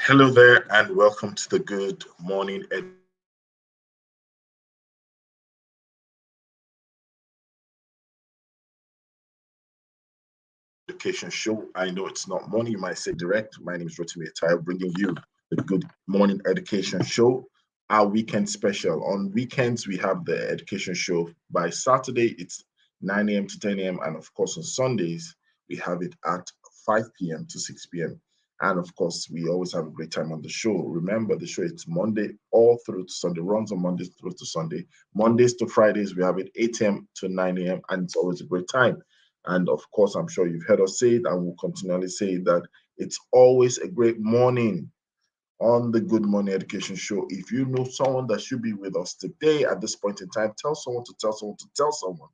Hello there, and welcome to the Good Morning Education Show. I know it's not morning, you might say direct. My name is Rotimi Atayo, bringing you the Good Morning Education Show, our weekend special. On weekends, we have the education show. By Saturday, it's 9 a.m. to 10 a.m. And of course, on Sundays, we have it at 5 p.m. to 6 p.m. And of course, we always have a great time on the show. Remember, the show it's Monday all through to Sunday, runs on Mondays through to Sunday. Mondays to Fridays, we have it 8 a.m. to 9 a.m. And it's always a great time. And of course, I'm sure you've heard us say it and we'll continually say that it's always a great morning on the Good Morning Education Show. If you know someone that should be with us today at this point in time, tell someone to tell someone to tell someone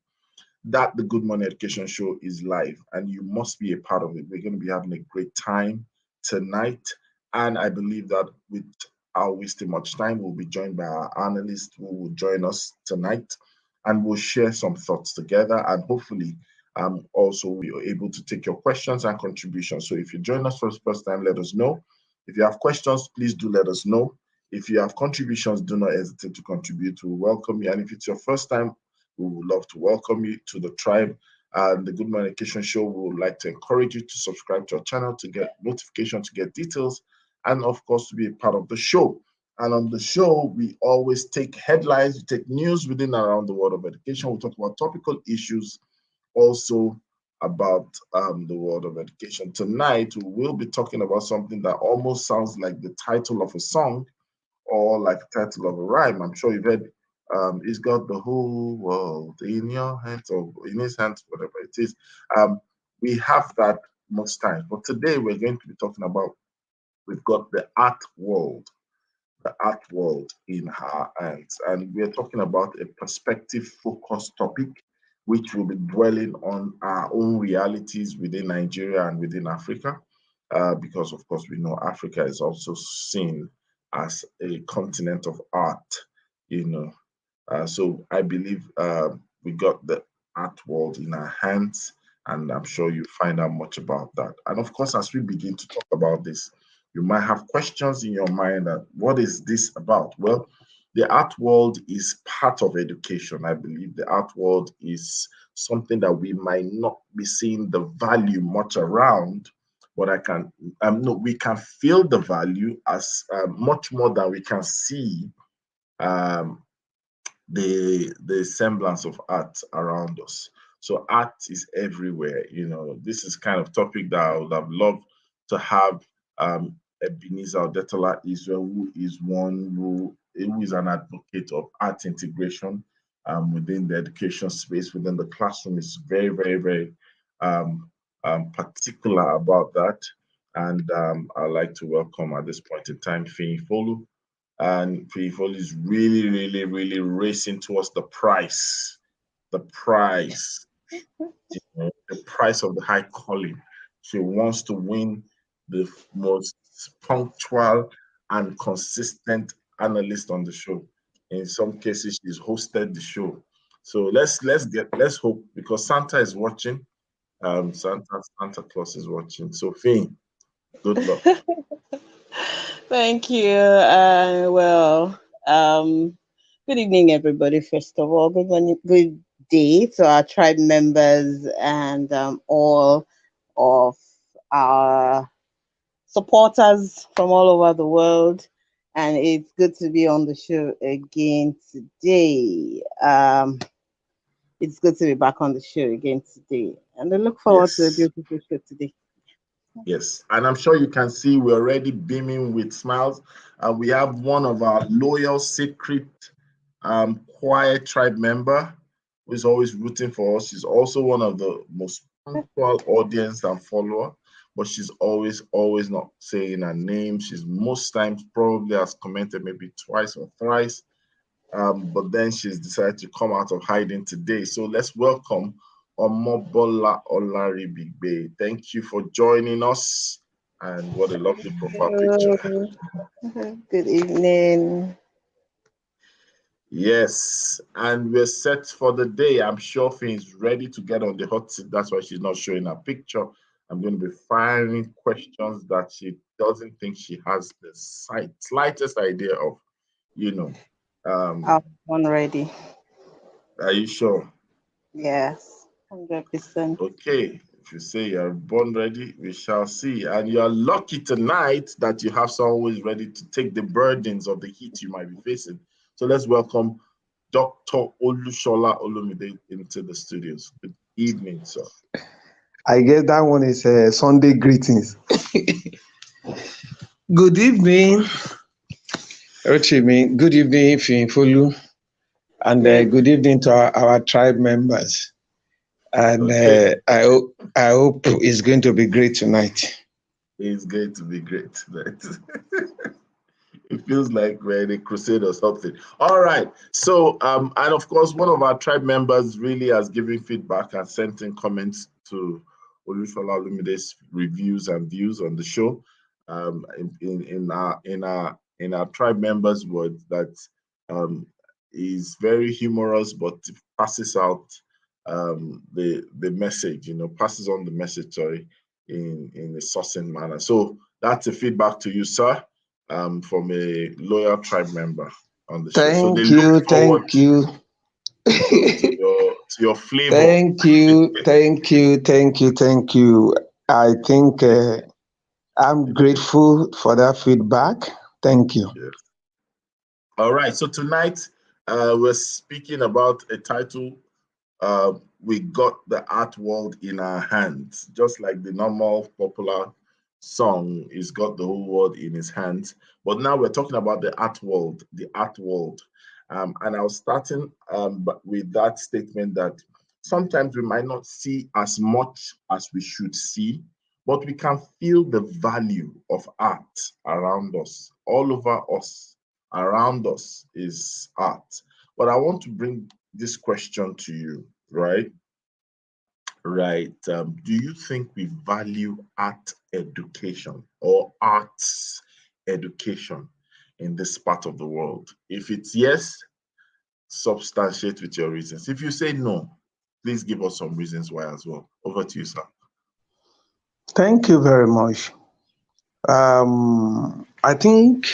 that the Good Morning Education Show is live and you must be a part of it. We're going to be having a great time tonight. And I believe that without wasting much time, we'll be joined by our analyst who will join us tonight and we'll share some thoughts together and hopefully also we are able to take your questions and contributions. So if you join us for the first time, let us know. If you have questions, please do let us know. If you have contributions, do not hesitate to contribute. We welcome you. And if it's your first time, we would love to welcome you to the tribe and the Good Morning Education Show. We would like to encourage you to subscribe to our channel to get notifications, to get details, and of course, to be a part of the show. And on the show, we always take headlines, we take news within and around the world of education. We talk about topical issues also about the world of education. Tonight, we will be talking about something that almost sounds like the title of a song or like the title of a rhyme. I'm sure you've heard he's got the whole world in your hands or in his hands, whatever it is. Um, we have that most times. But today we're going to be talking about we've got the art world in our hands. And we're talking about a perspective focused topic which will be dwelling on our own realities within Nigeria and within Africa. Because of course we know Africa is also seen as a continent of art, you know. So I believe we got the art world in our hands, and I'm sure you find out much about that. And of course, as we begin to talk about this, you might have questions in your mind that what is this about? Well, the art world is part of education. I believe the art world is something that we might not be seeing the value much around, but I can no, we can feel the value as much more than we can see um, the semblance of art around us. So art is everywhere. You know, this is kind of topic that I would have loved to have Ebenezer Odetola Israel, who is one who is an advocate of art integration within the education space, within the classroom. Is very, very, very um, particular about that. And I'd like to welcome at this point in time Fini Folu, and people is really, really, really racing towards the price, the price of the high calling. She wants to win the most punctual and consistent analyst on the show. In some cases, she's hosted the show. So let's hope because Santa is watching. Santa Claus is watching. So Finn, good luck. Thank you. Good evening, everybody. First of all, good morning, good day to our tribe members and all of our supporters from all over the world. And it's good to be on the show again today. It's good to be back on the show again today. And I look forward to a Yes. beautiful show today. Yes, and I'm sure you can see we're already beaming with smiles. We have one of our loyal, secret, quiet tribe member who is always rooting for us. She's also one of the most punctual audience and follower, but she's always, always not saying her name. She's most times probably has commented maybe twice or thrice, but then she's decided to come out of hiding today. So let's welcome Omobola Olaribigbe. Thank you for joining us. And what a lovely profile picture. Hello. Good evening. Yes, and we're set for the day. I'm sure Finn is ready to get on the hot seat. That's why she's not showing her picture. I'm going to be firing questions that she doesn't think she has the slightest idea of, you know. I'm born ready. Are you sure? Yes, 100%. Okay. If you say you're born ready, we shall see. And you're lucky tonight that you have someone who is ready to take the burdens of the heat you might be facing. So let's welcome Dr. Olushola Olumide into the studios. Good evening, sir. I guess that one is Sunday greetings. Good evening, Ochimi. Good evening, Finfolu. And good evening to our tribe members. And Okay. I hope it's going to be great tonight. It's going to be great. It feels like we're in a crusade or something. All right. So, and of course, one of our tribe members really has given feedback and sent in comments to Olushola Olumide's reviews and views on the show. In our tribe members' words, that is very humorous, but passes out the message. Passes on the message. Sorry, in a succinct manner. So that's a feedback to you, sir. From a loyal tribe member on the show. So they look forward Thank you. to your flavor. Thank you. I think I'm grateful for that feedback. Thank you. Yes. All right. So tonight we're speaking about a title. We got the art world in our hands, just like the normal popular song is got the whole world in his hands. But now we're talking about the art world, and I was starting with that statement that sometimes we might not see as much as we should see, but we can feel the value of art around us. All over us, around us is art. But I want to bring this question to you, right? Right. Do you think we value art education or arts education in this part of the world? If it's yes, substantiate with your reasons. If you say no, please give us some reasons why as well. Over to you, sir. Thank you very much. I think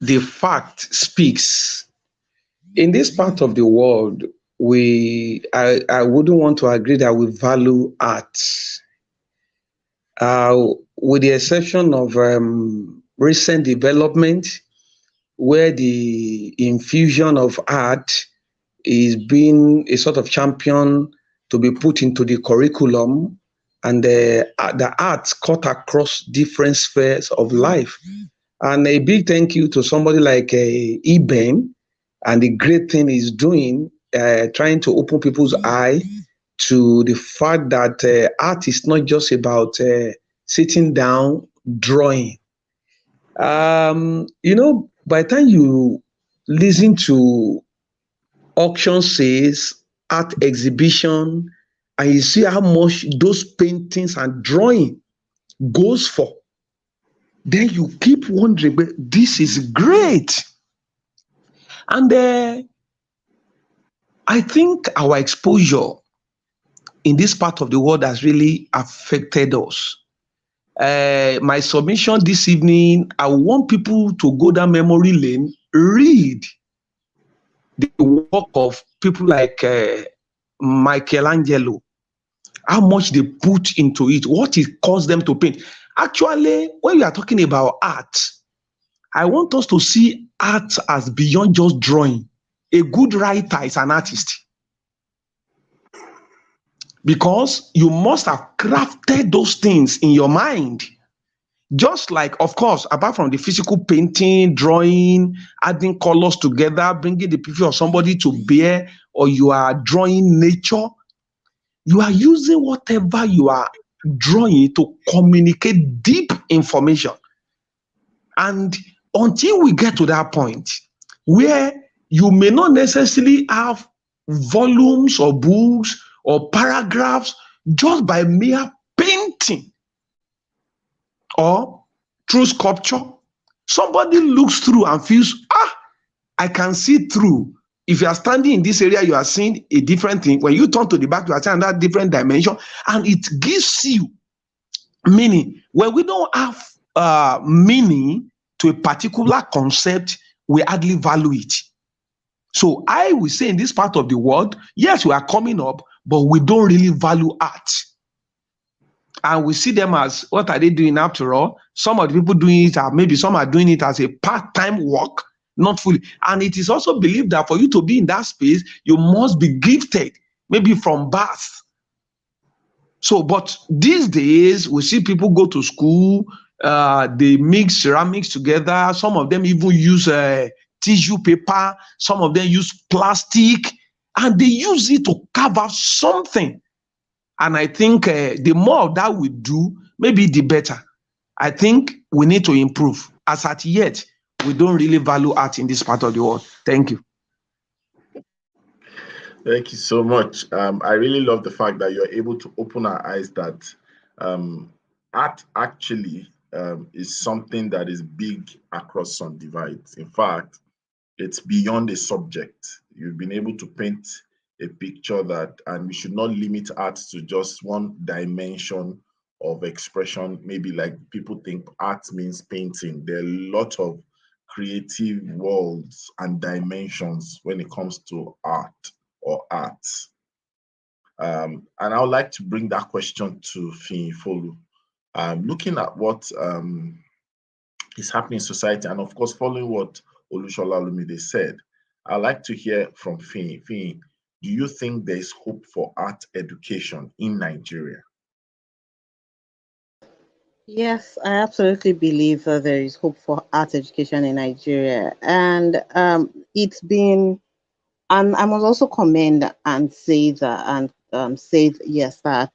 the fact speaks. In this part of the world, I wouldn't want to agree that we value art. With the exception of recent development, where the infusion of art is being a sort of champion to be put into the curriculum, and the arts cut across different spheres of life. And a big thank you to somebody like Eben and the great thing he's doing, trying to open people's eye to the fact that art is not just about sitting down, drawing. By the time you listen to auction sales, art exhibition, and you see how much those paintings and drawing goes for, then you keep wondering, but this is great. And I think our exposure in this part of the world has really affected us. My submission this evening, I want people to go down memory lane, read the work of people like Michelangelo, how much they put into it, what it caused them to paint. Actually, when we are talking about art, I want us to see art as beyond just drawing. A good writer is an artist, because you must have crafted those things in your mind. Just like, of course, apart from the physical painting, drawing, adding colors together, bringing the picture of somebody to bear, or you are drawing nature, you are using whatever you are drawing to communicate deep information. And until we get to that point where you may not necessarily have volumes or books or paragraphs just by mere painting or through sculpture, somebody looks through and feels, I can see through If you are standing in this area, you are seeing a different thing. When you turn to the back, you are seeing that different dimension, and it gives you meaning. When we don't have meaning to a particular concept, we hardly value it. So I will say in this part of the world, yes, we are coming up, but we don't really value art. And we see them as, what are they doing after all? Some of the people doing it, or maybe some are doing it as a part-time work, not fully. And it is also believed that for you to be in that space, you must be gifted, maybe from birth. So, but these days, we see people go to school, they mix ceramics together. Some of them even use tissue paper. Some of them use plastic, and they use it to carve out something. And I think the more of that we do, maybe the better. I think we need to improve. As at yet, we don't really value art in this part of the world. Thank you. Thank you so much. I really love the fact that you're able to open our eyes that art actually is something that is big across some divides. In fact, it's beyond a subject. You've been able to paint a picture that, and we should not limit art to just one dimension of expression. Maybe like people think art means painting. There are a lot of creative worlds and dimensions when it comes to art or arts. And I would like to bring that question to Fiyinfolu. Looking at what is happening in society, and of course, following what Olushola Olumide said, I'd like to hear from Fiyin. Fiyin, do you think there is hope for art education in Nigeria? Yes, I absolutely believe that there is hope for art education in Nigeria. And it's been, and I must also commend and say that, and say, yes, that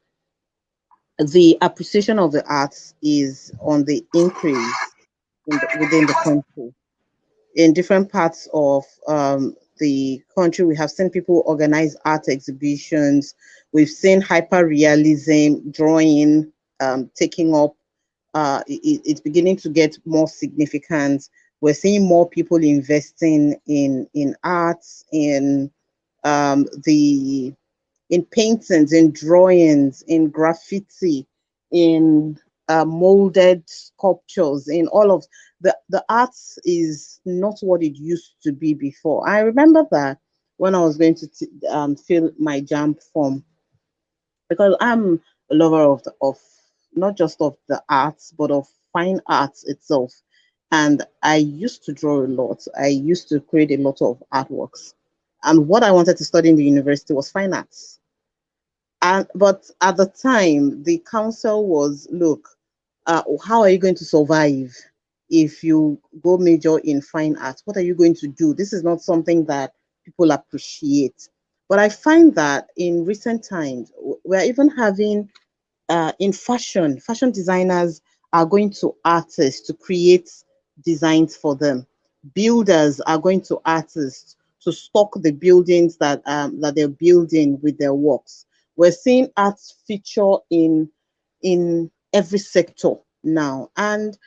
the appreciation of the arts is on the increase within the country. In different parts of the country, we have seen people organize art exhibitions. We've seen hyper-realism drawing taking up. It's beginning to get more significant. We're seeing more people investing in arts, in paintings, in drawings, in graffiti, in molded sculptures, in all of the arts is not what it used to be before. I remember that when I was going to fill my JAMB form, because I'm a lover of not just of the arts, but of fine arts itself. And I used to draw a lot. I used to create a lot of artworks. And what I wanted to study in the university was fine arts. But at the time, the council was, look, how are you going to survive if you go major in fine arts? What are you going to do? This is not something that people appreciate. But I find that in recent times, we're even having in fashion designers are going to artists to create designs for them. Builders are going to artists to stock the buildings that they're building with their works. We're seeing arts feature in every sector now, and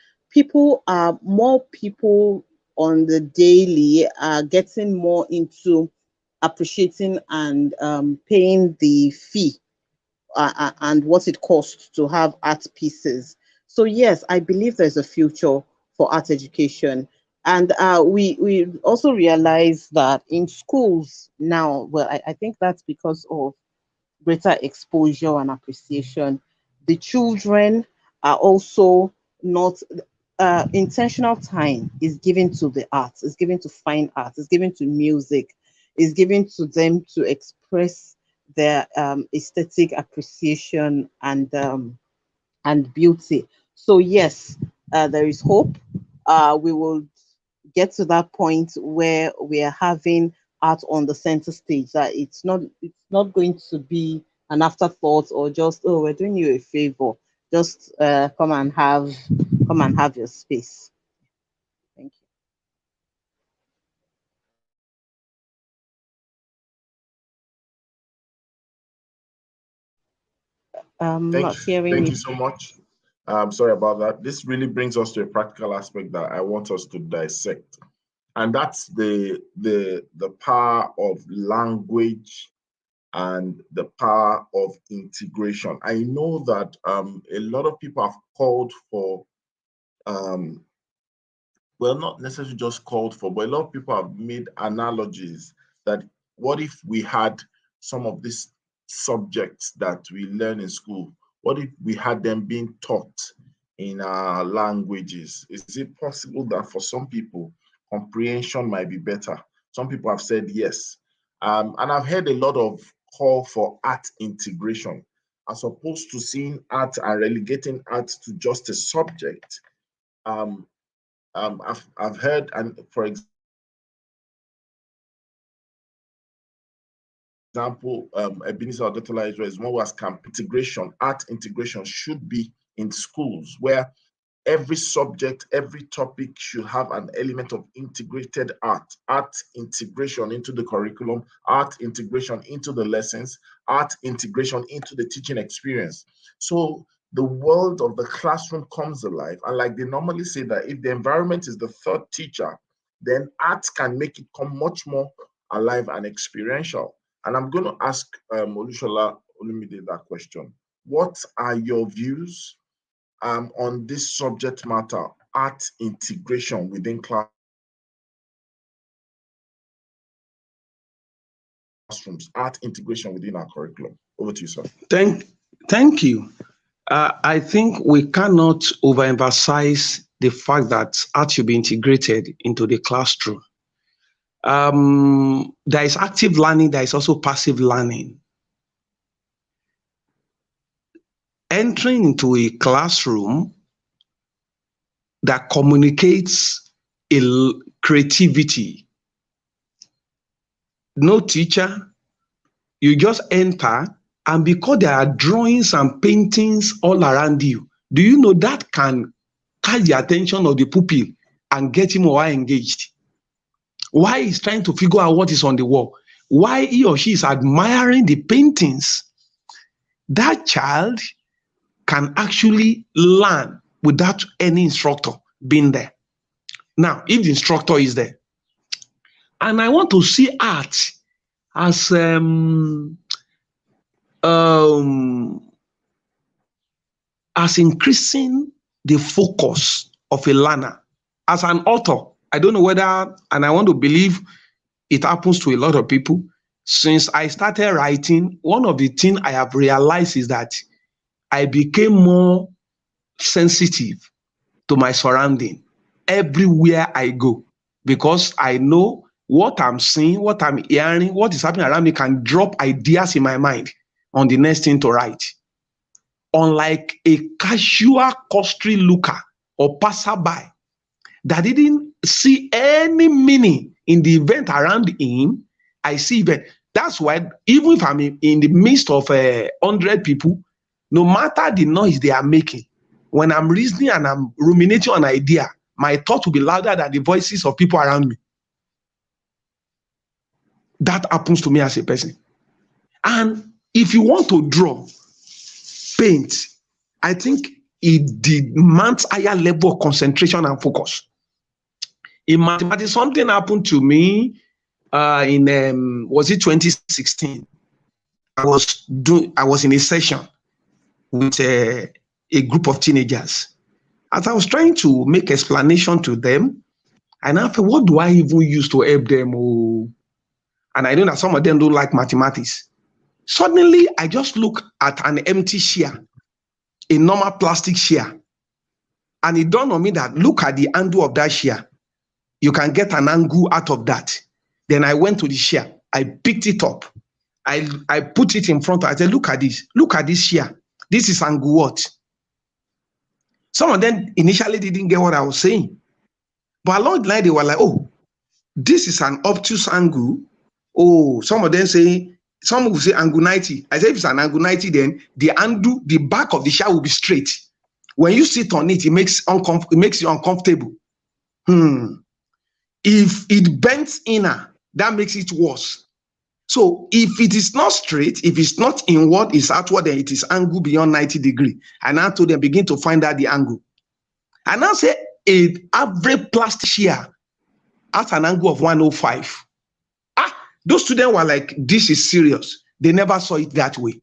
more people on the daily are getting more into appreciating and paying the fee and what it costs to have art pieces. So yes, I believe there's a future for art education. And we also realize that in schools now, well, I think that's because of greater exposure and appreciation. The children are also not intentional time is given to the arts, is given to fine art, is given to music, is given to them to express their aesthetic appreciation and beauty. So yes, there is hope. We will get to that point where we are having art on the center stage. That it's not going to be an afterthought or just, oh, we're doing you a favor. Just come and have your space. Thank you. Not hearing Thank you. you so much. Sorry about that. This really brings us to a practical aspect that I want us to dissect. And that's the power of language and the power of integration. I know that a lot of people have called for, well, not necessarily just called for, but a lot of people have made analogies that what if we had some of these subjects that we learn in school, what if we had them being taught in our languages? Is it possible that for some people, comprehension might be better? Some people have said yes. And I've heard a lot of call for art integration, as opposed to seeing art and relegating art to just a subject. I've heard, and for example, Ebenezer Odetola Israel is one who has camp integration, art integration should be in schools where every subject, every topic should have an element of integrated art integration into the curriculum, art integration into the lessons, art integration into the teaching experience. So the world of the classroom comes alive. And like they normally say that if the environment is the third teacher, then art can make it come much more alive and experiential. And I'm going to ask Olushola Olumide that question. What are your views on this subject matter, art integration within classrooms, art integration within our curriculum? Over to you, sir. Thank you. I think we cannot overemphasize the fact that art should be integrated into the classroom. There is active learning, there is also passive learning. Entering into a classroom that communicates a creativity. No teacher, you just enter, and because there are drawings and paintings all around you, do you know that can catch the attention of the pupil and get him or her engaged? Why he's trying to figure out what is on the wall? Why he or she is admiring the paintings? That child can actually learn without any instructor being there. Now, if the instructor is there, and I want to see art as increasing the focus of a learner. As an author, I don't know whether, and I want to believe it happens to a lot of people. Since I started writing, one of the things I have realized is that I became more sensitive to my surrounding everywhere I go, because I know what I'm seeing, what I'm hearing, what is happening around me can drop ideas in my mind on the next thing to write. Unlike a casual cursory looker or passerby that didn't see any meaning in the event around him, I see event. That's why even if I'm in the midst of 100 people, no matter the noise they are making, when I'm reasoning and I'm ruminating on an idea, my thought will be louder than the voices of people around me. That happens to me as a person. And if you want to draw, paint, I think it demands higher level of concentration and focus. In mathematics, something happened to me was it 2016? I was in a session with a group of teenagers. As I was trying to make explanation to them, and I thought, what do I even use to help them? Oh. And I know that some of them don't like mathematics. Suddenly, I just look at an empty chair, a normal plastic chair. And it dawned on me that look at the angle of that chair. You can get an angle out of that. Then I went to the chair. I picked it up. I put it in front. I said, look at this. Look at this chair. This is angle what? Some of them initially didn't get what I was saying. But along the line, they were like, oh, this is an obtuse angle. Oh, some of them say, some will say angle 90. I said, if it's an angle 90, then the back of the chair will be straight. When you sit on it, it makes you uncomfortable. If it bends inner, that makes it worse. So if it is not straight, if it's not inward, it's outward, then it is angle beyond 90 degrees. And I told them, begin to find out the angle. And I say, an average plastic chair at an angle of 105. Those students were like, this is serious. They never saw it that way.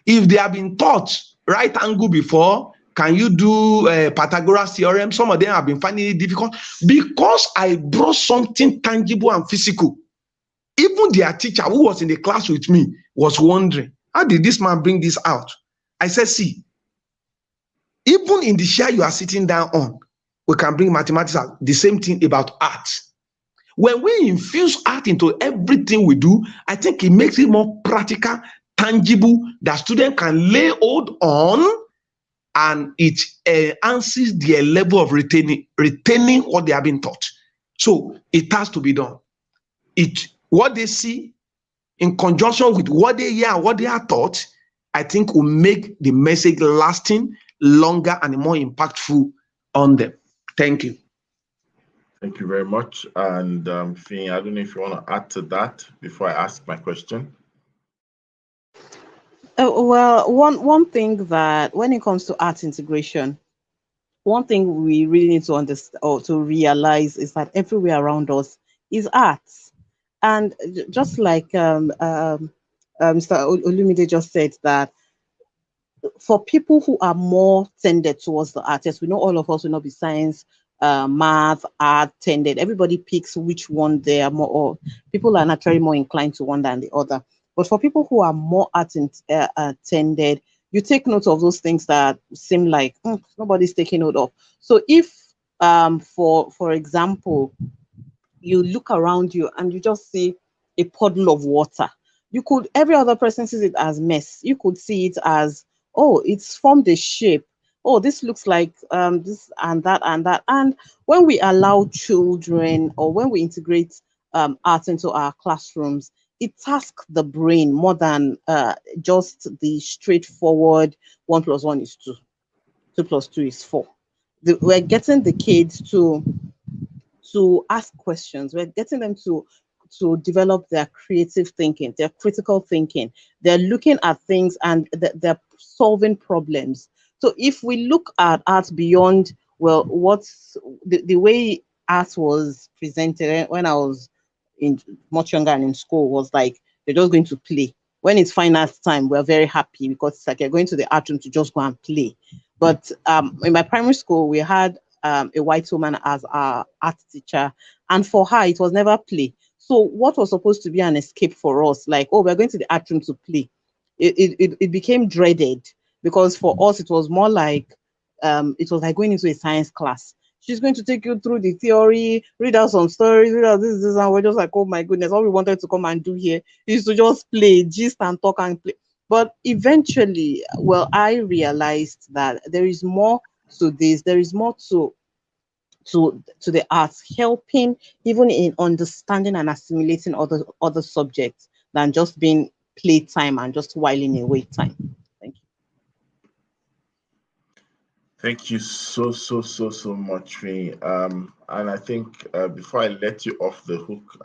If they have been taught right angle before, can you do Pythagoras theorem? Some of them have been finding it difficult because I brought something tangible and physical. Even their teacher who was in the class with me was wondering, how did this man bring this out? I said, see, even in the chair you are sitting down on, we can bring mathematics out. The same thing about art. When we infuse art into everything we do, I think it makes it more practical, tangible, that students can lay hold on, and it enhances their level of retaining what they have been taught. So it has to be done. What they see in conjunction with what they hear and what they are taught, I think will make the message lasting, longer, and more impactful on them. Thank you. Thank you very much. And Finn, I don't know if you want to add to that before I ask my question. Well, one thing that when it comes to art integration, one thing we really need to understand or to realize is that everywhere around us is art. And just like Mr. Olumide just said, that for people who are more tended towards the artists, we know all of us will not be science, math, art tended. Everybody picks which one they are more, or people are naturally more inclined to one than the other. But for people who are more art tended, you take note of those things that seem like nobody's taking note of. So if, for example, you look around you and you just see a puddle of water, every other person sees it as mess. You could see it as, oh, it's formed a shape. Oh, this looks like this and that and that. And when we allow children, or when we integrate art into our classrooms, it tasks the brain more than just the straightforward 1 + 1 is 2, 2 + 2 is 4. We're getting the kids to ask questions. We're getting them to develop their creative thinking, their critical thinking. They're looking at things and they're solving problems. So if we look at art beyond, well, what's the way art was presented when I was much younger and in school, was like they're just going to play. When it's fine art time, we're very happy because it's like you're going to the art room to just go and play. But in my primary school, we had a white woman as our art teacher, and for her, it was never play. So what was supposed to be an escape for us, like, oh, we're going to the art room to play, it became dreaded, because for us, it was more like, it was like going into a science class. She's going to take you through the theory, read out some stories, read out this, and we're just like, oh my goodness, all we wanted to come and do here is to just play, gist and talk and play. But eventually, well, I realized that there is more to this. There is more to the arts, helping even in understanding and assimilating other subjects than just being playtime and just whiling away time. Thank you. Thank you so much, Finn. And I think before I let you off the hook,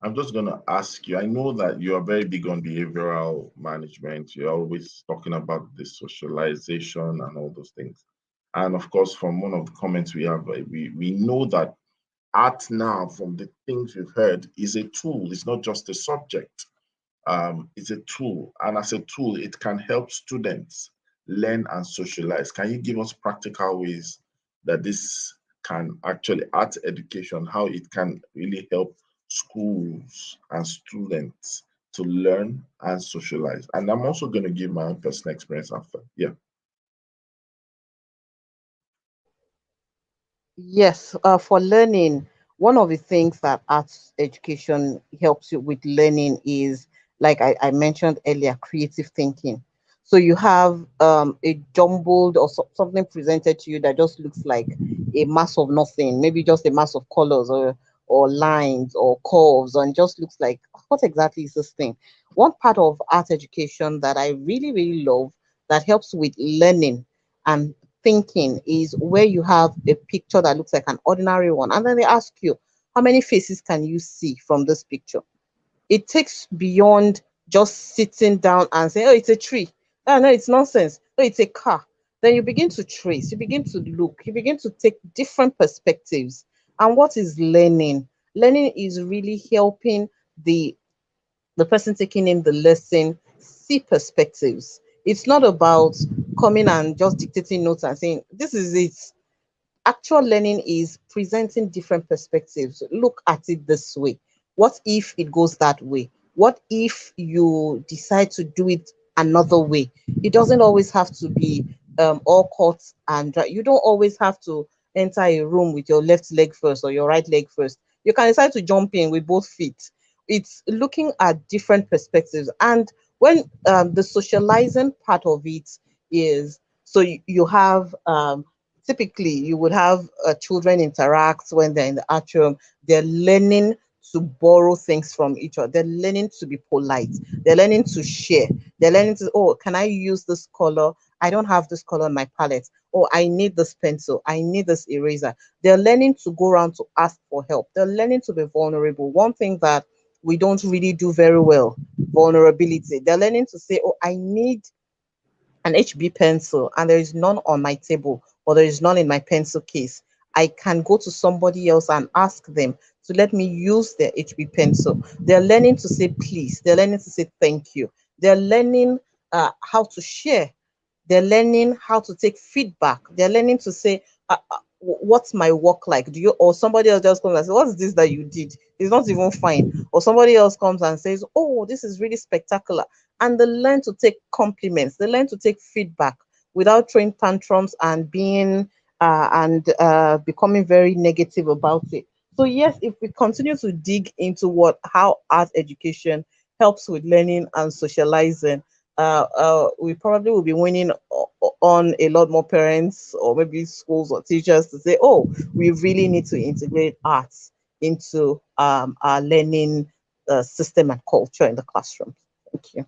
I'm just going to ask you, I know that you are very big on behavioral management. You're always talking about the socialization and all those things. And of course, from one of the comments we have, we know that art now, from the things we've heard, is a tool. It's not just a subject. It's a tool. And as a tool, it can help students learn and socialize. Can you give us practical ways that this can actually, art education, how it can really help schools and students to learn and socialize? And I'm also going to give my own personal experience after. Yeah. Yes, for learning, one of the things that arts education helps you with learning is, like I mentioned earlier, creative thinking. So you have a jumbled or something presented to you that just looks like a mass of nothing, maybe just a mass of colors or lines or curves, and just looks like, what exactly is this thing? One part of art education that I really love that helps with learning and thinking is where you have a picture that looks like an ordinary one, and then they ask you, how many faces can you see from this picture? It takes beyond just sitting down and saying, oh, it's a tree. Oh, no, it's nonsense. Oh, it's a car. then you begin to trace, you begin to look, you begin to take different perspectives. And what is learning? Learning is really helping the person taking in the lesson see perspectives. It's not about coming and just dictating notes and saying, this is it. Actual learning is presenting different perspectives. Look at it this way. What if it goes that way? What if you decide to do it another way? It doesn't always have to be all cut and dry. You don't always have to enter a room with your left leg first or your right leg first. You can decide to jump in with both feet. It's looking at different perspectives. And when the socializing part of it is, so you have typically you would have children interact when they're in the atrium. They're learning to borrow things from each other. They're learning to be polite. They're learning to share. They're learning to, oh, can I use this color? I don't have this color on my palette. Oh, I need this pencil. I need this eraser. They're learning to go around to ask for help. They're learning to be vulnerable. One thing that we don't really do very well, vulnerability. They're learning to say, oh, I need an HB pencil and there is none on my table or there is none in my pencil case. I can go to somebody else and ask them to let me use their HB pencil. They're learning to say please. They're learning to say thank you. They're learning how to share. They're learning how to take feedback. They're learning to say, what's my work like? Do you, or somebody else just comes and says, what's this that you did? It's not even fine. Or somebody else comes and says, oh, this is really spectacular. And they learn to take compliments. They learn to take feedback without throwing tantrums and being becoming very negative about it. So yes, if we continue to dig into how art education helps with learning and socializing, we probably will be winning on a lot more parents or maybe schools or teachers to say, oh, we really need to integrate arts into our learning system and culture in the classroom. Thank you.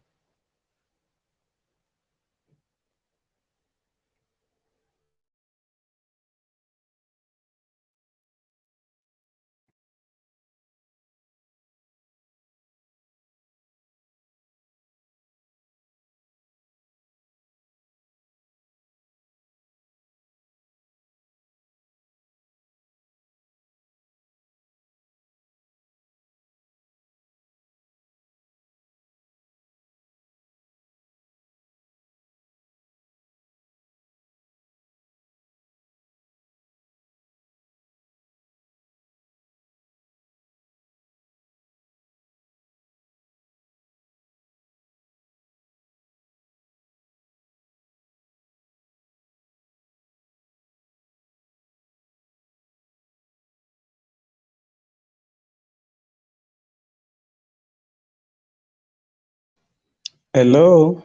Hello.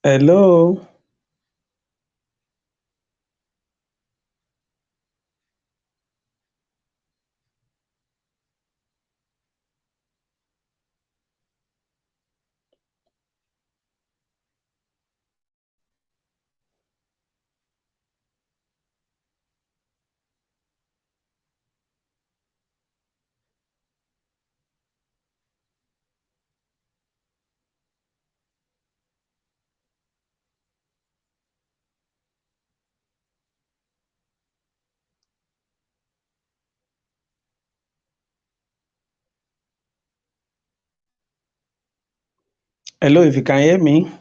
Hello. Hello, if you can hear me.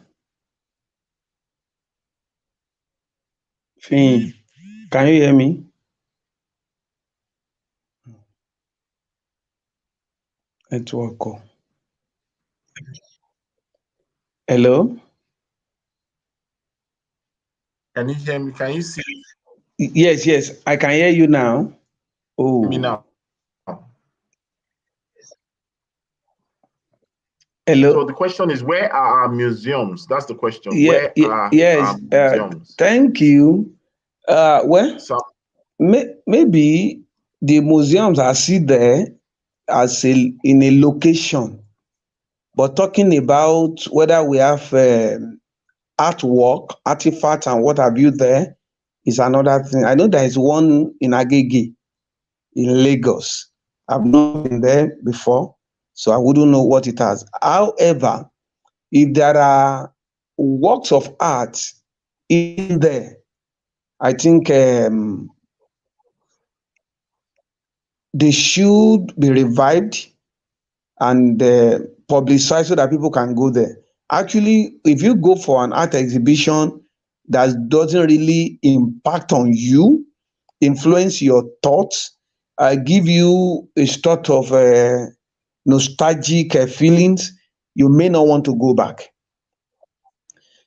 Finn, can you hear me? Network. Hello? Can you hear me? Can you see Yes, I can hear you now. Oh. me now? Hello. So the question is, where are our museums? That's the question. Yeah, Where are yes. our museums? Thank you. Well, So, maybe the museums are still there as in a location, but talking about whether we have artwork, artifacts, and what have you there is another thing. I know there is one in Agege in Lagos. I've not been there before, So I wouldn't know what it has. However, if there are works of art in there, I think they should be revived and publicized so that people can go there. Actually, if you go for an art exhibition that doesn't really impact on you, influence your thoughts, give you a sort of nostalgic feelings, you may not want to go back.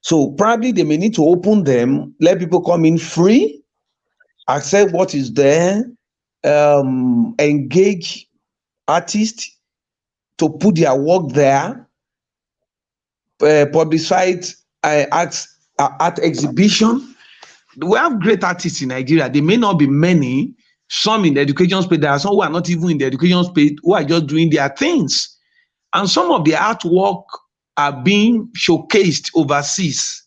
So probably they may need to open them, let people come in free, accept what is there, engage artists to put their work there, publicize art exhibition. We have great artists in Nigeria. They may not be many, some in the education space. There are some who are not even in the education space, who are just doing their things. And some of the artwork are being showcased overseas.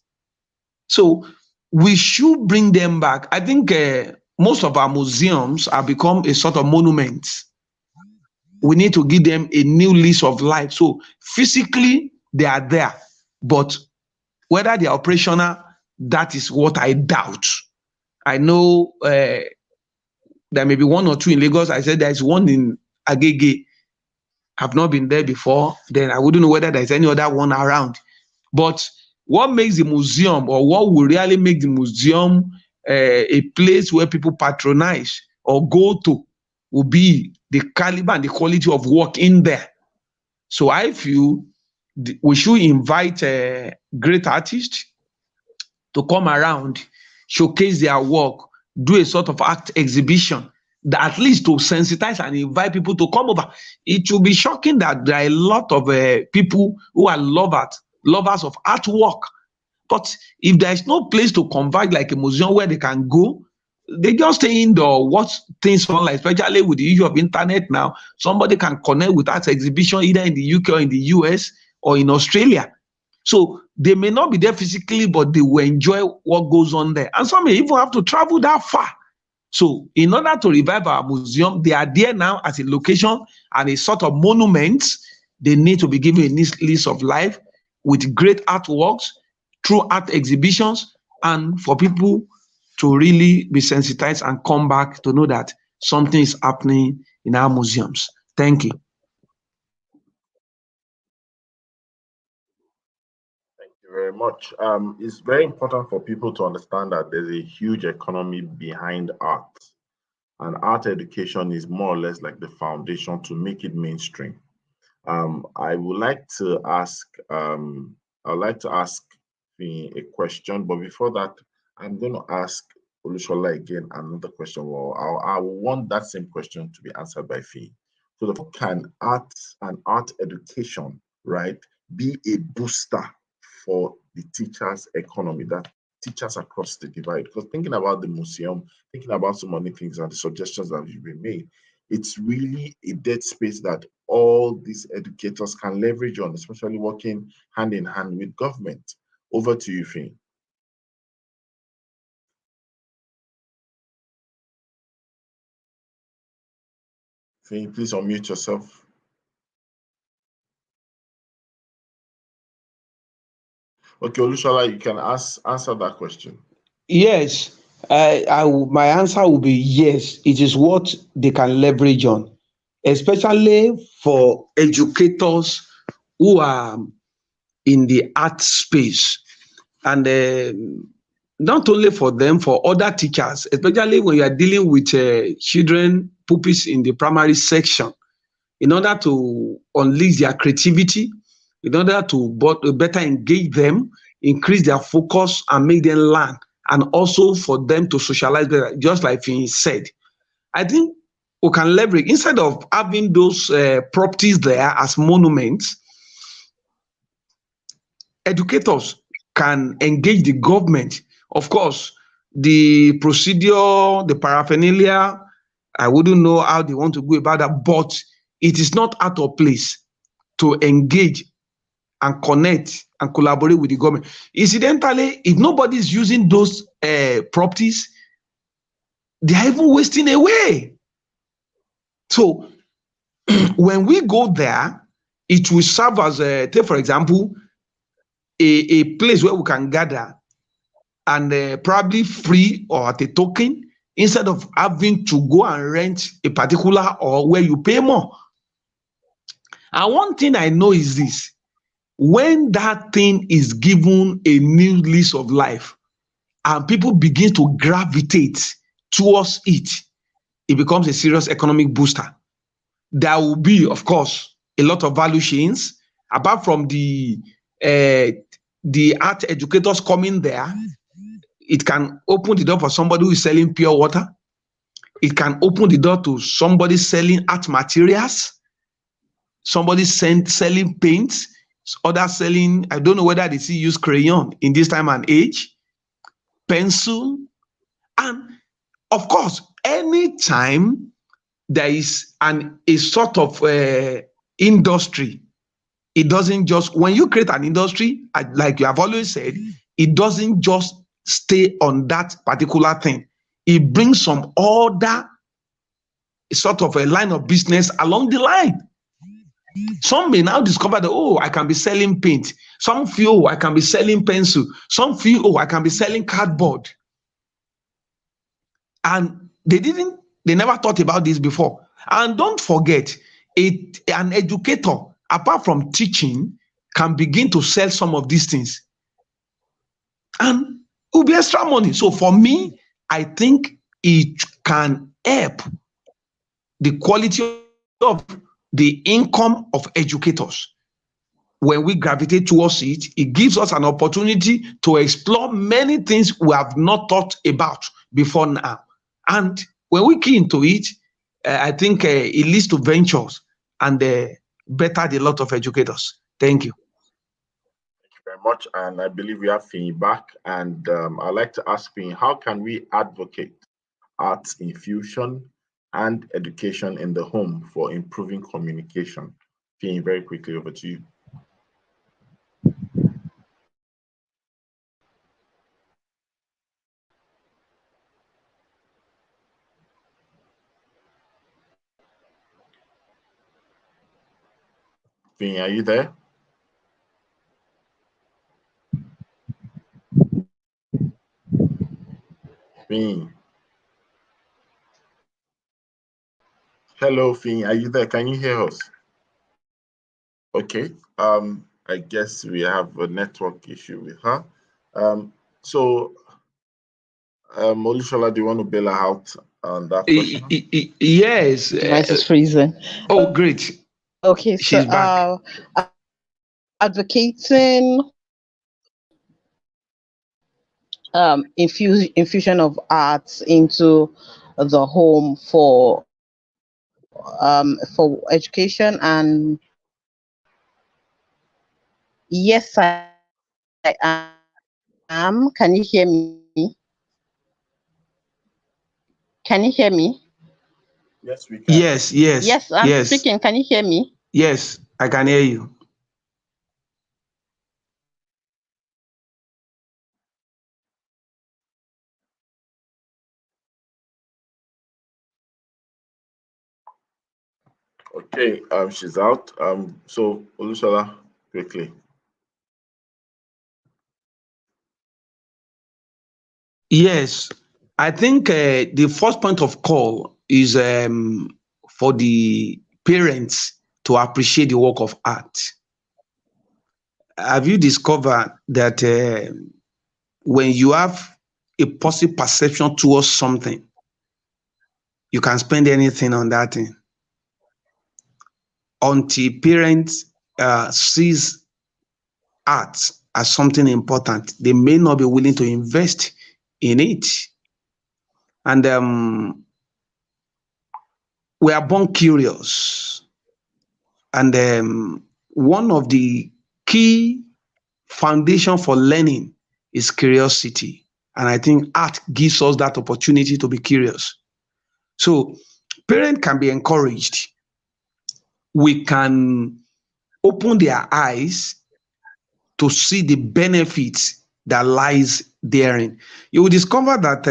So we should bring them back. I think most of our museums have become a sort of monuments. We need to give them a new lease of life. So physically, they are there. But whether they are operational, that is what I doubt. I know there may be one or two in Lagos. I said there is one in Agege. I've not been there before. Then I wouldn't know whether there's any other one around. But what makes the museum, or what will really make the museum a place where people patronize or go to, will be the caliber and the quality of work in there. So I feel we should invite great artists to come around, showcase their work, do a sort of art exhibition, that at least to sensitize and invite people to come over. It will be shocking that there are a lot of people who are lovers of artwork. But if there is no place to convert like a museum where they can go, they just stay indoor, watch things online, especially with the issue of internet now. Somebody can connect with art exhibition either in the UK or in the US or in Australia. So they may not be there physically, but they will enjoy what goes on there. And some may even have to travel that far. So in order to revive our museum, they are there now as a location and a sort of monument. They need to be given a lease of life with great artworks, through art exhibitions, and for people to really be sensitized and come back to know that something is happening in our museums. Thank you. Thank you very much. It's very important for people to understand that there's a huge economy behind art, and art education is more or less like the foundation to make it mainstream. I would like to ask me a question, but before that, I'm going to ask Olushola again another question. Well, I want that same question to be answered by Fee. So, can art and art education, right, be a booster for the teachers' economy, that teachers across the divide? Because thinking about the museum, thinking about so many things and the suggestions that have been made, it's really a dead space that all these educators can leverage on, especially working hand in hand with government. Over to you, Fee. Fee, please unmute yourself. Okay, Olushola, you can answer that question. Yes, my answer will be yes. It is what they can leverage on, especially for educators who are in the art space. And not only for them, for other teachers, especially when you are dealing with children, pupils in the primary section, in order to unleash their creativity, in order to better engage them, increase their focus and make them learn, and also for them to socialize better, just like he said. I think we can leverage, instead of having those properties there as monuments, educators can engage the government. Of course, the procedure, the paraphernalia, I wouldn't know how they want to go about that, but it is not out of place to engage and connect and collaborate with the government. Incidentally, if nobody is using those properties, they are even wasting away. So when we go there, it will serve as take for example, a place where we can gather and probably free or at a token, instead of having to go and rent a particular or where you pay more. And one thing I know is this: when that thing is given a new lease of life and people begin to gravitate towards it, it becomes a serious economic booster. There will be, of course, a lot of value chains. Apart from the art educators coming there, it can open the door for somebody who is selling pure water. It can open the door to somebody selling art materials, somebody selling paints, others selling, I don't know whether they still use crayon in this time and age, pencil. And of course, anytime there is a sort of industry, it doesn't just, when you create an industry, like you have always said, it doesn't just stay on that particular thing. It brings some other sort of a line of business along the line. Some may now discover that, oh, I can be selling paint. Some feel, oh, I can be selling pencil. Some feel, oh, I can be selling cardboard. And they never thought about this before. And don't forget, an educator, apart from teaching, can begin to sell some of these things. And it will be extra money. So for me, I think it can help the quality of the income of educators. When we gravitate towards it, it gives us an opportunity to explore many things we have not thought about before now. And when we key into it, I think it leads to ventures and better the lot of educators. Thank you. Thank you very much. And I believe we have Finn back. And I'd like to ask Finn, how can we advocate arts infusion and education in the home for improving communication? Finn, very quickly, over to you. Finn, are you there? Finn. Hello, Finn, are you there? Can you hear us? Okay, I guess we have a network issue with her. Olushola, do you want to bail her out on that question? Yes. Device is freezing. Oh, great. Okay, She's so back. Advocating infusion of arts into the home for education. And yes, I am. Can you hear me? Can you hear me? Yes, we can. Yes. Yes, I'm speaking. Can you hear me? Yes, I can hear you. Okay, she's out. So Olushola, quickly. Yes, I think the first point of call is for the parents to appreciate the work of art. Have you discovered that when you have a positive perception towards something, you can spend anything on that thing? Until parents sees art as something important, they may not be willing to invest in it. And we are born curious. And one of the key foundation for learning is curiosity. And I think art gives us that opportunity to be curious. So parents can be encouraged. We can open their eyes to see the benefits that lies therein. You will discover that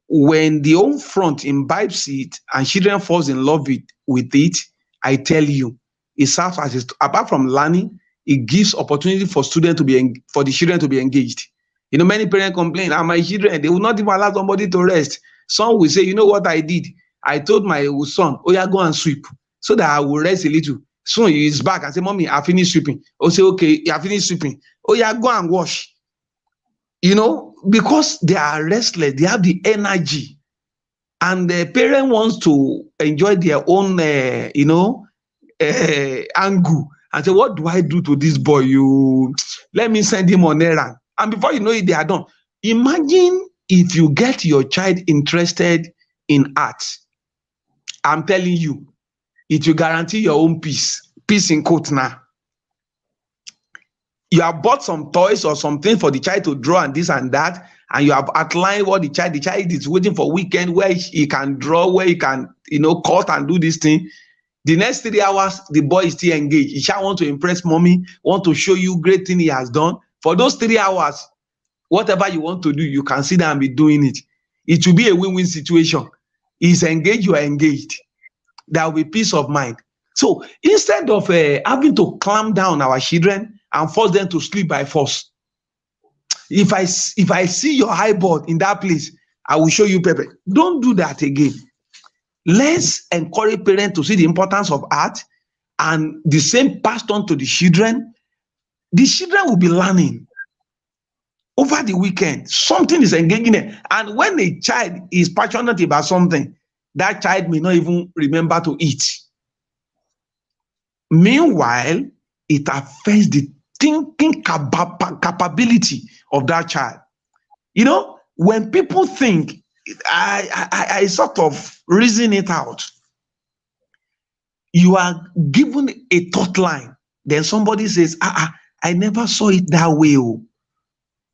when the home front imbibes it and children falls in love with it, I tell you, it serves as apart from learning, it gives opportunity for students to be for the children to be engaged. You know, many parents complain, my children, they will not even allow somebody to rest. Some will say, you know what I did? I told my son, oh yeah, go and sweep so that I will rest a little. Soon he is back and say, mommy, I finished sweeping. Oh, say, okay, I finished sweeping. Oh yeah, go and wash. You know, because they are restless, they have the energy, and the parent wants to enjoy their own, angle, and say, what do I do to this boy? You let me send him on errand. And before you know it, they are done. Imagine if you get your child interested in art. I'm telling you, it will guarantee your own peace. Peace in quote now. You have bought some toys or something for the child to draw and this and that, and you have outlined what the child is waiting for weekend where he can draw, where he can, cut and do this thing. The next 3 hours, the boy is still engaged. He shall want to impress mommy, want to show you great thing he has done. For those 3 hours, whatever you want to do, you can sit down and be doing it. It will be a win-win situation. He's engaged, you are engaged. There will be peace of mind. So instead of having to clamp down our children and force them to sleep by force, if I see your highboard in that place, I will show you pepper. Don't do that again. Let's encourage parents to see the importance of art, and the same passed on to the children. The children will be learning over the weekend. Something is engaging them. And when a child is passionate about something, that child may not even remember to eat. Meanwhile, it affects the thinking capability of that child. You know, when people think, I sort of reason it out. You are given a thought line, then somebody says, I never saw it that way.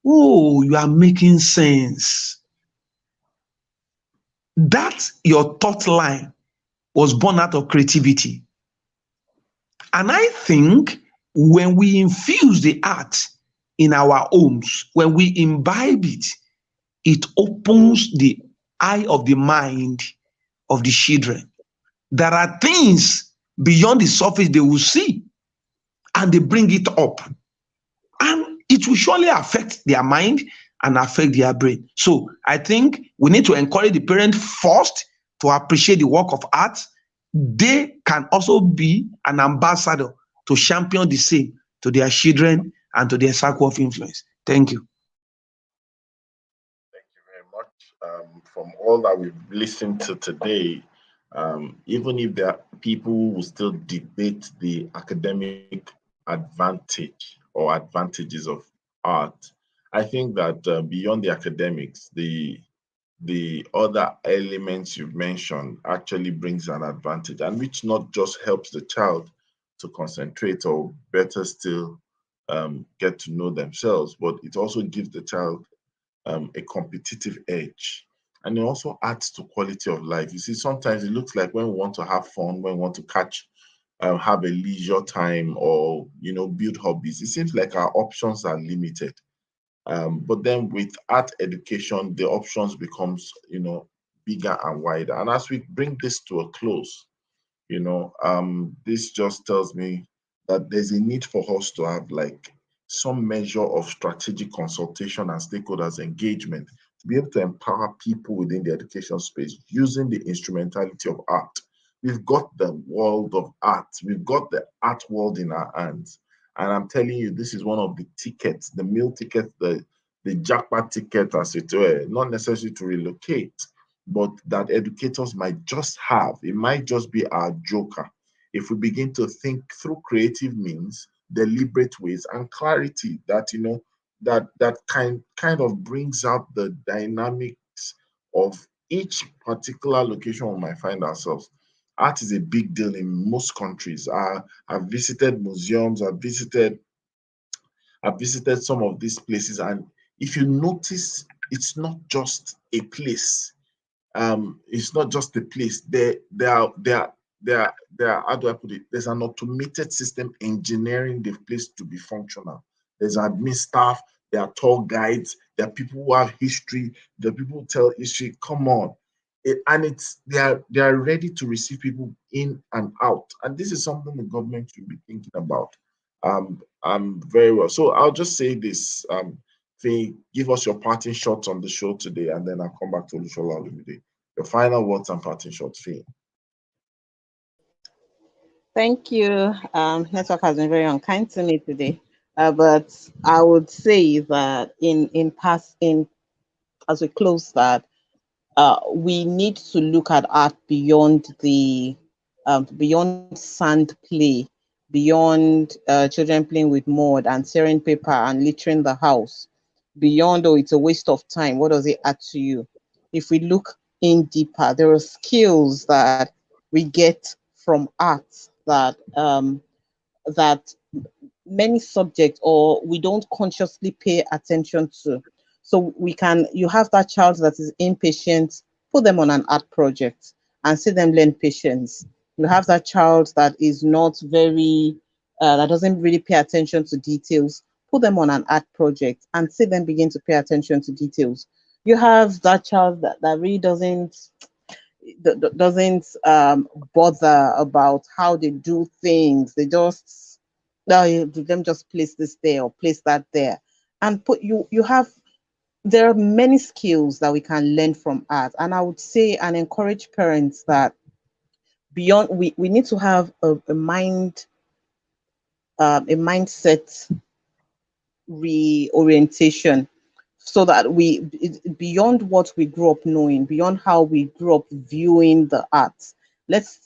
Oh, you are making sense. That your thought line was born out of creativity. And I think when we infuse the art in our homes, when we imbibe it, it opens the eye of the mind of the children. There are things beyond the surface they will see, and they bring it up. And it will surely affect their mind and affect their brain. So I think we need to encourage the parent first to appreciate the work of art. They can also be an ambassador to champion the same to their children and to their circle of influence. Thank you. Thank you very much. From all that we've listened to today, even if there are people who still debate the academic advantage or advantages of art, I think that beyond the academics, the other elements you've mentioned actually brings an advantage, and which not just helps the child to concentrate or better still get to know themselves, but it also gives the child a competitive edge. And it also adds to quality of life. You see, sometimes it looks like when we want to have fun, when we want to have a leisure time, or build hobbies, it seems like our options are limited. But then with art education, the options becomes bigger and wider. And as we bring this to a close, this just tells me that there's a need for us to have like some measure of strategic consultation and stakeholders engagement to be able to empower people within the education space using the instrumentality of art. We've got the world of art. We've got the art world in our hands. And I'm telling you, this is one of the tickets, the meal tickets, the jackpot ticket, as it were, not necessary to relocate, but that educators might just have. It might just be our joker if we begin to think through creative means, deliberate ways, and clarity that that kind of brings out the dynamics of each particular location we might find ourselves. Art is a big deal in most countries. I've visited museums, I've visited some of these places, and if you notice, it's not just a place. It's not just a place. There are how do I put it? There's an automated system engineering the place to be functional. There's admin staff, there are tour guides, there are people who have history, there are people who tell history. Come on. and they are ready to receive people in and out. And this is something the government should be thinking about. Very well. So I'll just say this. Faye, give us your parting shots on the show today, and then I'll come back to Olusola Olumide. Your final words and parting shots, Faye. Thank you. Network has been very unkind to me today, but I would say that as we close that, we need to look at art beyond beyond sand play, beyond children playing with mud and tearing paper and littering the house, beyond, oh, it's a waste of time. What does it add to you? If we look in deeper, there are skills that we get from art that many subjects or we don't consciously pay attention to. So you have that child that is impatient, put them on an art project and see them learn patience. You have that child that is not that doesn't really pay attention to details, put them on an art project and see them begin to pay attention to details. You have that child that really doesn't bother about how they do things. They just them just place this there or place that there, and there are many skills that we can learn from art. And I would say and encourage parents that beyond we need to have a mindset reorientation so that beyond what we grew up knowing, beyond how we grew up viewing the arts, let's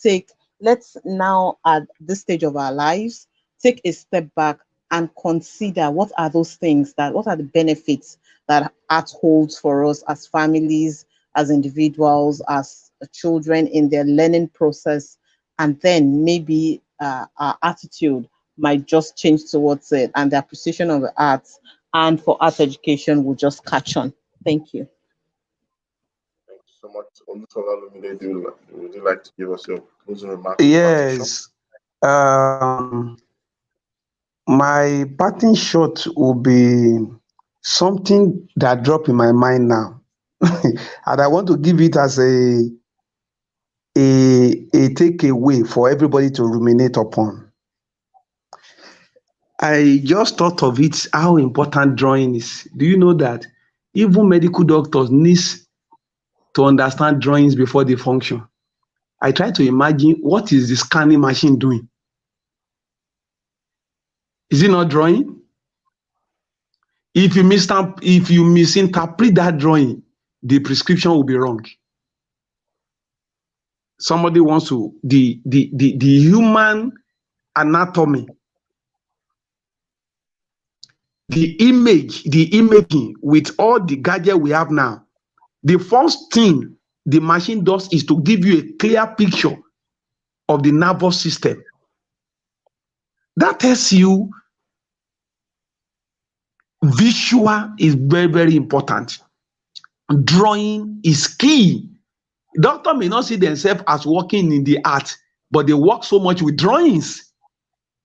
now at this stage of our lives take a step back and consider what are the benefits that art holds for us as families, as individuals, as children in their learning process, and then maybe our attitude might just change towards it, and the appreciation of the arts and for art education will just catch on. Thank you. Thank you so much. Olusola Olumide, would you like to give us your closing remarks? Yes. My parting shot will be something that dropped in my mind now. And I want to give it as a takeaway for everybody to ruminate upon. I just thought of it, how important drawing is. Do you know that even medical doctors need to understand drawings before they function? I try to imagine, what is the scanning machine doing? Is it not drawing? If you misinterpret that drawing, the prescription will be wrong. Somebody wants to the human anatomy, the imaging with all the gadget we have now. The first thing the machine does is to give you a clear picture of the nervous system. That tells you visual is very, very important. Drawing is key. Doctor may not see themselves as working in the art, but they work so much with drawings.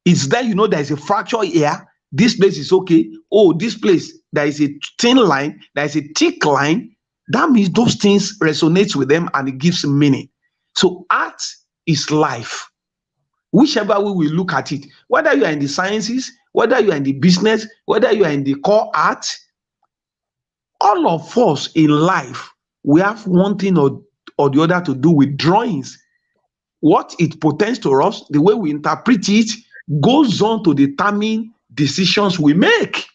It's there, there is a fracture here. This place is okay. Oh, this place, there is a thin line, there is a thick line. That means those things resonate with them and it gives meaning. So art is life. Whichever way we look at it, whether you are in the sciences, whether you are in the business, whether you are in the core art, all of us in life, we have one thing or the other to do with drawings. What it portends to us, the way we interpret it, goes on to determine decisions we make.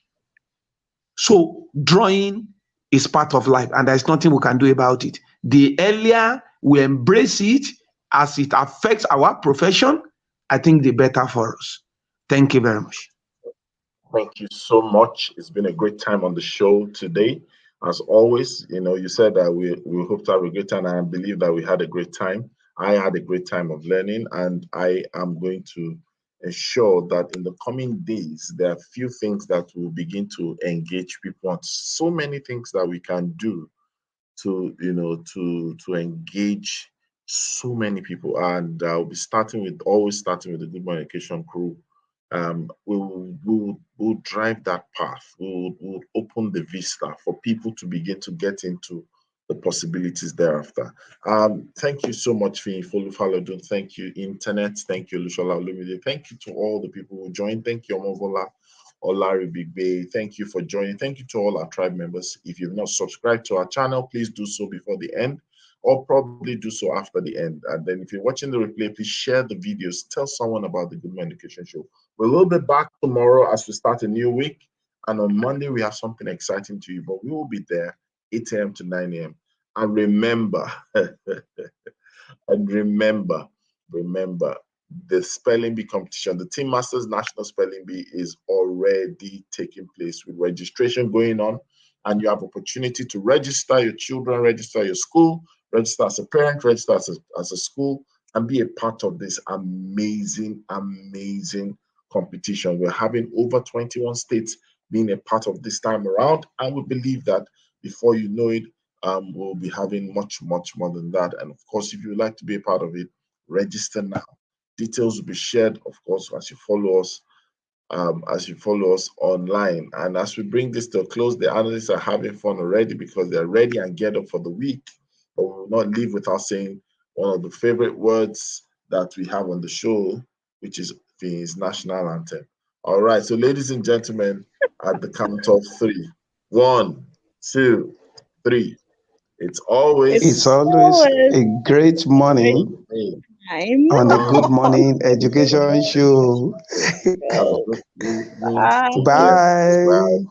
So drawing is part of life, and there's nothing we can do about it. The earlier we embrace it as it affects our profession, I think the better for us. Thank you very much. Thank you so much. It's been a great time on the show today. As always, you said that we hope to have a great time, and I believe that we had a great time. I had a great time of learning, and I am going to ensure that in the coming days, there are a few things that will begin to engage people on. So many things that we can do to engage so many people. And I'll be always starting with the Good Morning Education crew. We'll drive that path. We'll open the vista for people to begin to get into the possibilities thereafter. Thank you so much, Finn Folufalodun. Thank you, Internet. Thank you, Lushola Olumide. Thank you to all the people who joined. Thank you, Omovola Olari Big Bay. Thank you for joining. Thank you to all our tribe members. If you've not subscribed to our channel, please do so before the end, or probably do so after the end. And then if you're watching the replay, please share the videos. Tell someone about the Good Morning Education Show. We will be back tomorrow as we start a new week. And on Monday, we have something exciting to you, but we will be there 8 a.m. to 9 a.m. And remember, remember, the spelling bee competition, the Team Masters National Spelling Bee is already taking place with registration going on. And you have opportunity to register your children, register your school, register as a parent, register as a school, and be a part of this amazing, amazing competition. We're having over 21 states being a part of this time around, and we believe that before you know it, we'll be having much, much more than that. And of course, if you would like to be a part of it, register now. Details will be shared, of course, as you follow us online. And as we bring this to a close, the analysts are having fun already because they're ready and geared up for the week. But we will not leave without saying one of the favorite words that we have on the show, which is Finn's national anthem. All right, so ladies and gentlemen, at the count of 3, 1, 2, 3. It's always a great morning on a Good Morning Education Show. Bye. Bye.